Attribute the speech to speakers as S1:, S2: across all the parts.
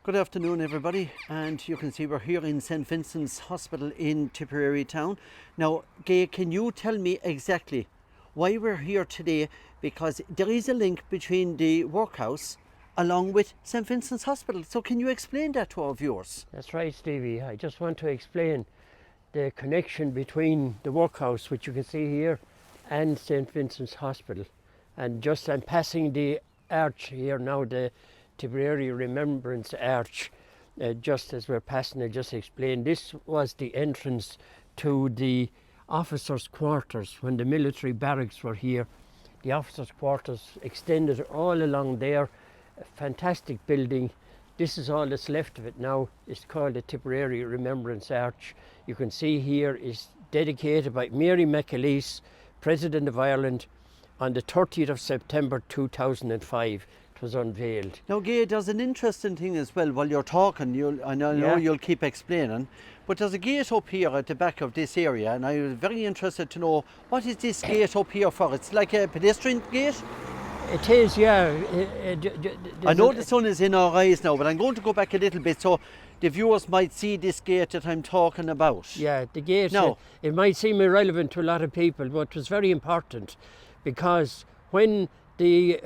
S1: Good afternoon, everybody, and you can see we're here in St. Vincent's Hospital in Tipperary town. Now, Gay, can you tell me exactly why we're here today? Because there is a link between the workhouse along with St. Vincent's Hospital. So can you explain that to our viewers?
S2: That's right, Stevie. I just want to explain the connection between the workhouse, which you can see here, and St. Vincent's Hospital. And just I'm passing the arch here now, the Tipperary Remembrance Arch. Just as we're passing, I just explained, this was the entrance to the officers' quarters when the military barracks were here. The officers' quarters extended all along there. A fantastic building. This is all that's left of it now. It's called the Tipperary Remembrance Arch. You can see here is dedicated by Mary McAleese, President of Ireland, on the 30th of September 2005. It was unveiled.
S1: Now, Gay, there's an interesting thing as well. While you're talking, I know you'll keep explaining, but there's a gate up here at the back of this area, and I was very interested to know, what is this gate up here for? It's like a pedestrian gate?
S2: It is, yeah.
S1: I know the sun is in our eyes now, but I'm going to go back a little bit so the viewers might see this gate that I'm talking about.
S2: Yeah, the gate,
S1: now,
S2: it might seem irrelevant to a lot of people, but it was very important because when the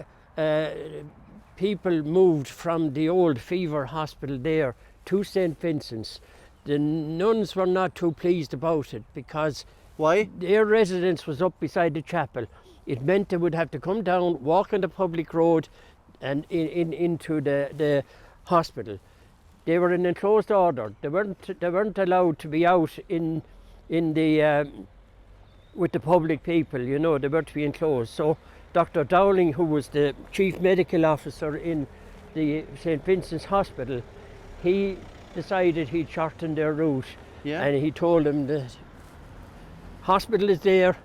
S2: people moved from the old Fever Hospital there to St. Vincent's, the nuns were not too pleased about it because
S1: why?
S2: Their residence was up beside the chapel. It meant they would have to come down, walk on the public road and into the hospital. They were in enclosed order. They weren't allowed to be out in the with the public people, you know, they were to be enclosed. So Dr. Dowling, who was the chief medical officer in the St. Vincent's Hospital, he decided he'd shorten their route.
S1: Yeah.
S2: And he told them that hospital is there,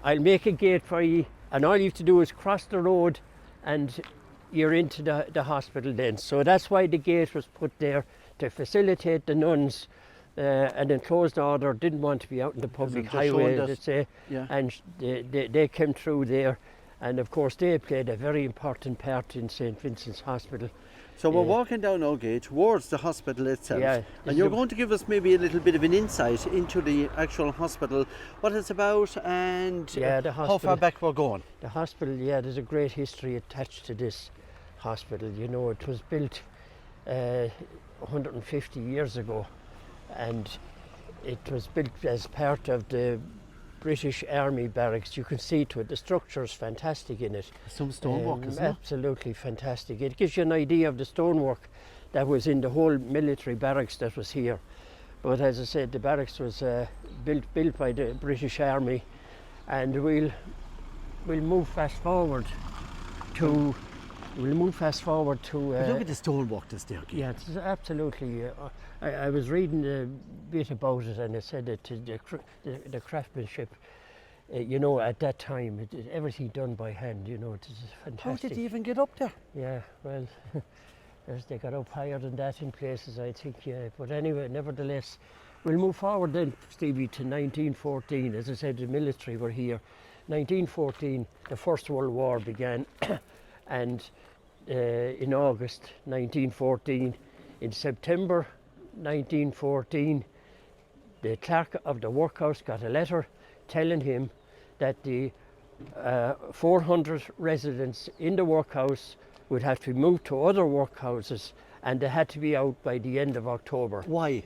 S2: I'll make a gate for you, and all you have to do is cross the road and you're into the hospital then. So that's why the gate was put there, to facilitate the nuns. An enclosed order didn't want to be out in the public highway, let's say, and they came through there. And of course they played a very important part in St. Vincent's Hospital.
S1: So we're walking down our gate towards the hospital itself, and you're going to give us maybe a little bit of an insight into the actual hospital, what it's about and how far back we're going.
S2: The hospital, there's a great history attached to this hospital. You know, it was built 150 years ago, and it was built as part of the British Army barracks. You can see to it, the structure is fantastic in it.
S1: Some stonework, isn't it?
S2: Absolutely fantastic. It gives you an idea of the stonework that was in the whole military barracks that was here. But as I said, the barracks was built by the British Army, and we'll move fast forward to. Look
S1: at the stonework that's there.
S2: Yeah, it's absolutely. I was reading a bit about it, and it said that the craftsmanship, you know, at that time, everything done by hand. You know, it is fantastic.
S1: How did they even get up there?
S2: Yeah, well, they got up higher than that in places, I think. Yeah, but anyway, nevertheless, we'll move forward then, Stevie, to 1914. As I said, the military were here. 1914, the First World War began, and in August 1914, in September 1914, the clerk of the workhouse got a letter telling him that the 400 residents in the workhouse would have to move to other workhouses, and they had to be out by the end of October.
S1: Why?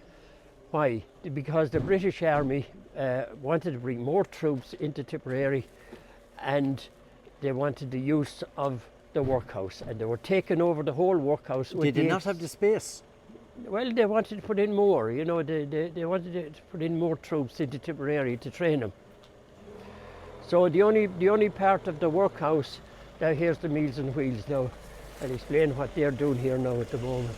S2: Why? Because the British Army wanted to bring more troops into Tipperary, and they wanted the use of the workhouse, and they were taking over the whole workhouse.
S1: They did not have the space.
S2: Well, they wanted to put in more, you know, they wanted to put in more troops into Tipperary to train them. So the only part of the workhouse, now here's the Meals and Wheels now. I'll explain what they're doing here now at the moment.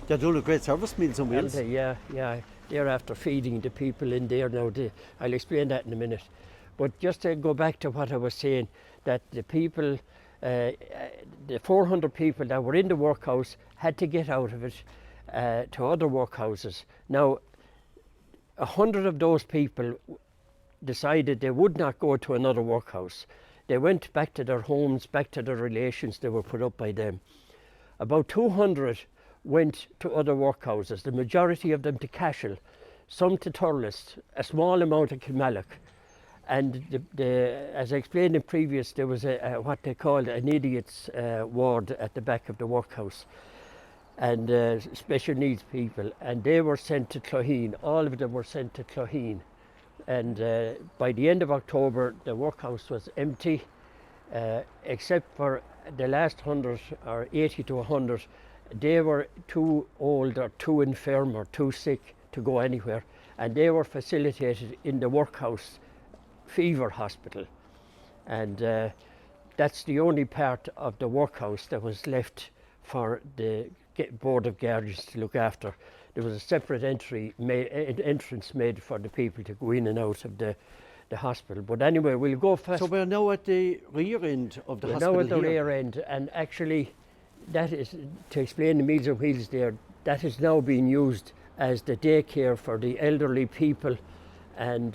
S1: They're doing a great service, Meals and Wheels.
S2: Yeah, they're after feeding the people in there now. I'll explain that in a minute. But just to go back to what I was saying, that the people, the 400 people that were in the workhouse had to get out of it to other workhouses. Now, 100 of those people decided they would not go to another workhouse. They went back to their homes, back to their relations that were put up by them. About 200 went to other workhouses, the majority of them to Cashel, some to Thurles, a small amount to Kilmallock. And as I explained in previous, there was what they called an idiot's ward at the back of the workhouse, and special needs people, and they were sent to Cloheen. All of them were sent to Cloheen. And by the end of October, the workhouse was empty, except for the last 100 or 80 to 100. They were too old or too infirm or too sick to go anywhere, and they were facilitated in the workhouse fever hospital. And that's the only part of the workhouse that was left for the Board of Guardians to look after. There was a separate entrance made for the people to go in and out of the hospital. But anyway, we'll go first.
S1: So we're now at the rear end of the hospital.
S2: We're now at the
S1: here.
S2: rear end, and actually that is, to explain the Meals on Wheels there, that is now being used as the daycare for the elderly people, and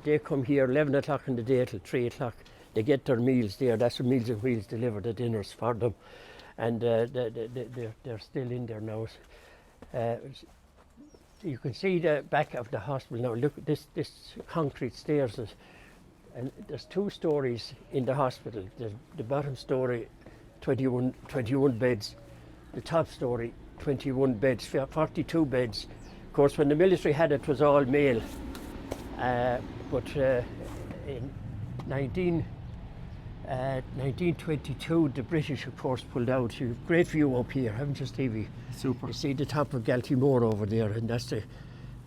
S2: they come here 11 o'clock in the day till 3 o'clock. They get their meals there. That's what Meals on Wheels deliver the dinners for them, and they're still in there now. You can see the back of the hospital now. Look at this concrete stairs, and there's 2 stories in the hospital. The bottom story, 21 beds. The top story, 21 beds, 42 beds. Of course, when the military had it, was all male. But in 1922, the British, of course, pulled out. You have great view up here, haven't you, Stevie?
S1: Super.
S2: You see the top of Galtymore over there, and that's the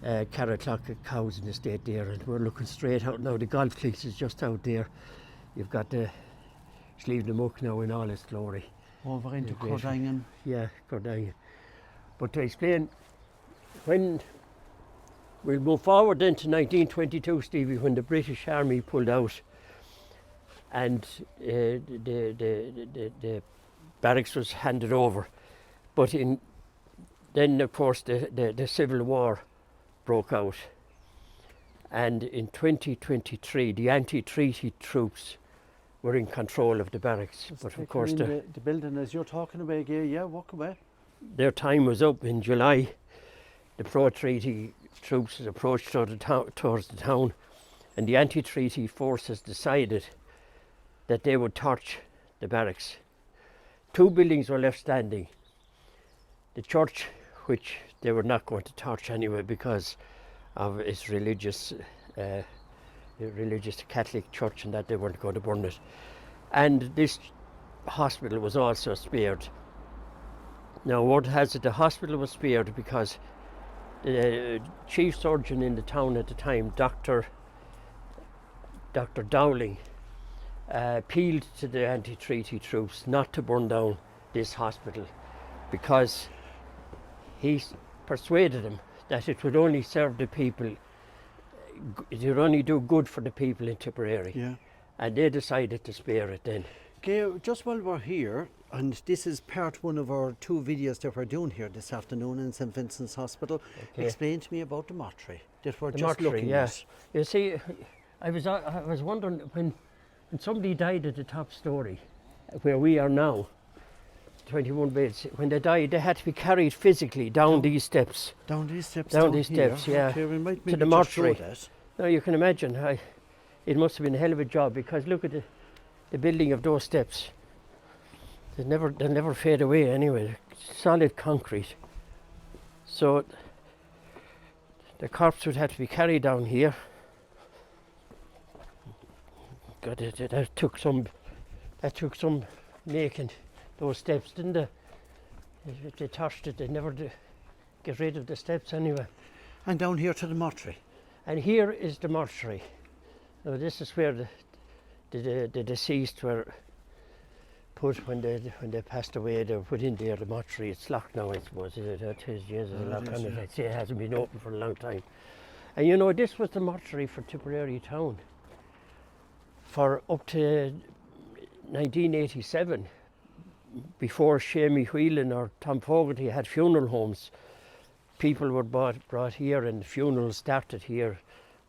S2: Carrotlock cows in the state there, and we're looking straight out now. The golf course is just out there. You've got the Slieve na Muck now in all its glory.
S1: Over into Cordangan.
S2: Yeah, Cordangan. But to explain, when we'll move forward then to 1922, Stevie, when the British Army pulled out, and the barracks was handed over. But then, of course, the Civil War broke out. And in 2023, the anti-treaty troops were in control of the barracks. But of course,
S1: the building as you're talking about, yeah, walk away.
S2: Their time was up in July. The pro-treaty troops approached towards the town, and the anti-treaty forces decided that they would torch the barracks. 2 buildings were left standing. The church, which they were not going to torch anyway because of its religious Catholic church, and that they weren't going to burn it. And this hospital was also spared. Now, word has it the hospital was spared because the chief surgeon in the town at the time, Dr. Dowling, appealed to the anti-treaty troops not to burn down this hospital, because he persuaded them that it would only serve the people, it would only do good for the people in Tipperary.
S1: Yeah.
S2: And they decided to spare it then.
S1: Okay, just while we're here, and this is part 1 of our 2 videos that we're doing here this afternoon in St. Vincent's Hospital.
S2: Okay.
S1: Explain to me about the mortuary that we're
S2: The
S1: just
S2: mortuary,
S1: looking
S2: yeah.
S1: at.
S2: You see, I was wondering when somebody died at the top story, where we are now, 21 beds, when they died, they had to be carried physically down these steps.
S1: Down these steps?
S2: Down these
S1: here.
S2: steps, yeah.
S1: Okay, we might
S2: To the
S1: maybe just show
S2: mortuary.
S1: that.
S2: Now you can imagine, it must have been a hell of a job, because look at the building of those steps. They'll never fade away anyway. Solid concrete. So the corpse would have to be carried down here. God, that took some making, those steps, didn't they? If they touched it, they never get rid of the steps anyway.
S1: And down here to the mortuary.
S2: And here is the mortuary. Now this is where the deceased were put when they passed away. They were put in there, the mortuary. It's locked now, I suppose. There's a lock on it. I'd say it hasn't been open for a long time. And you know, this was the mortuary for Tipperary town for up to 1987. Before Shamie Whelan or Tom Fogarty had funeral homes, people were brought here, and funerals started here,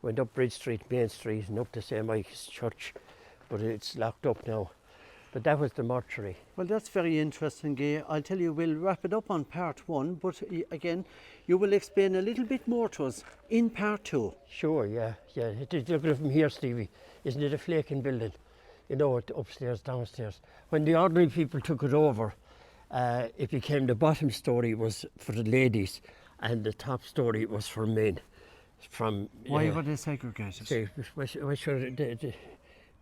S2: went up Bridge Street, Main Street, and up to St. Michael's Church, but it's locked up now. But that was the mortuary.
S1: Well, that's very interesting, Gay. I'll tell you, we'll wrap it up on part one, but again, you will explain a little bit more to us in part two.
S2: Sure, yeah. Look at it from here, Stevie. Isn't it a flaking building? You know, it upstairs, downstairs. When the ordinary people took it over, it became the bottom story was for the ladies, and the top story was for men.
S1: Why were they segregated?
S2: Sure,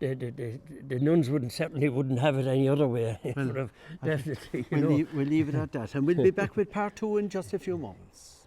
S2: the nuns certainly wouldn't have it any other way.
S1: Well,
S2: Definitely,
S1: we'll leave it at that, and we'll be back with part two in just a few moments.